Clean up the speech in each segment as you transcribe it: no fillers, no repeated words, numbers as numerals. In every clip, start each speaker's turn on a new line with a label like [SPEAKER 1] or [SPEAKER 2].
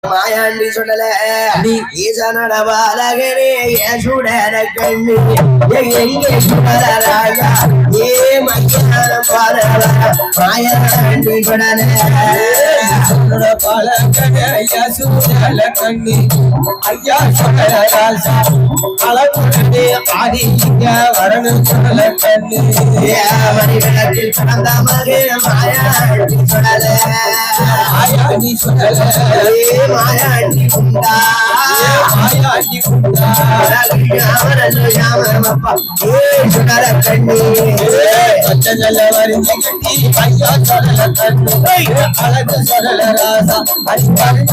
[SPEAKER 1] மாயாண்டி சொல்லல ஈசனட பாலகனே ஏன் சுடர கண்ணு எங்கே சுடர ராஜா ஏ மச்சான பாலவ மாயாண்டி சொல்லல பாலகனே ஐயா சுடல கண்ணு ஐயா சுடல ராஜா அளவுடனே ஆடி இங்க வரணும் சொல்லல கண்ணு மணிவனத்தில் பிறந்த மகன் மாயாண்டி சொல்லல மாயாண்டி சொல்லல மாயாண்டி குண்டா மாயாண்டி குண்டா யாமரலு யாமரமப்பா ஏ சுடர கண்ணி பச்சல வரிஞ்சி கட்டி ஐயா சுடல கண்ணு அழகு சுடல ராசா அடி பரிஞ்ச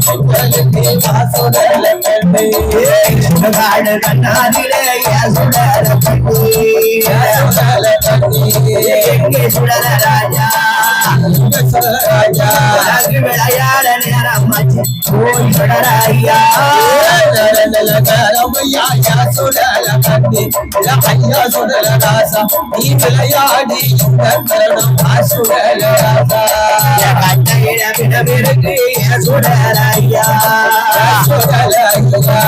[SPEAKER 1] சுடலே வாசுடல கண்ணு காடு கண்ணாதிலே யா சுடல கண்ணி சுடல கண்ணி எங்கே சுடல ராஜா சுடல ராஜா விளையாட நேரம் போய் சுடராயா ஐயா சுடல கண்ணி ஐயா சுடல ராசா நீ விளையாடி சுடல ராசா கட்டையிட விடவிருக்கு சுடராயா சுடல ஐயா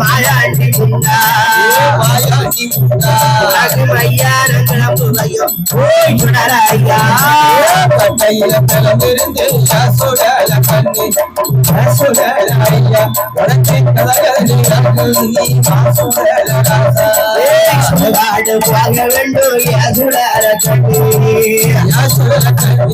[SPEAKER 1] மாயாண்டி குண்டா மாயாண்டி குண்டா ஐயா நம்புவையோ போய் சுடராயா கட்டையில பிறந்திருந்து சுடல கண்ணி சுடல ஐயா உனக்கு கதகதி நீ சுடல ராசா சுடாடு போக வேண்டும் சுடல கண்ணி சுடல கண்ணி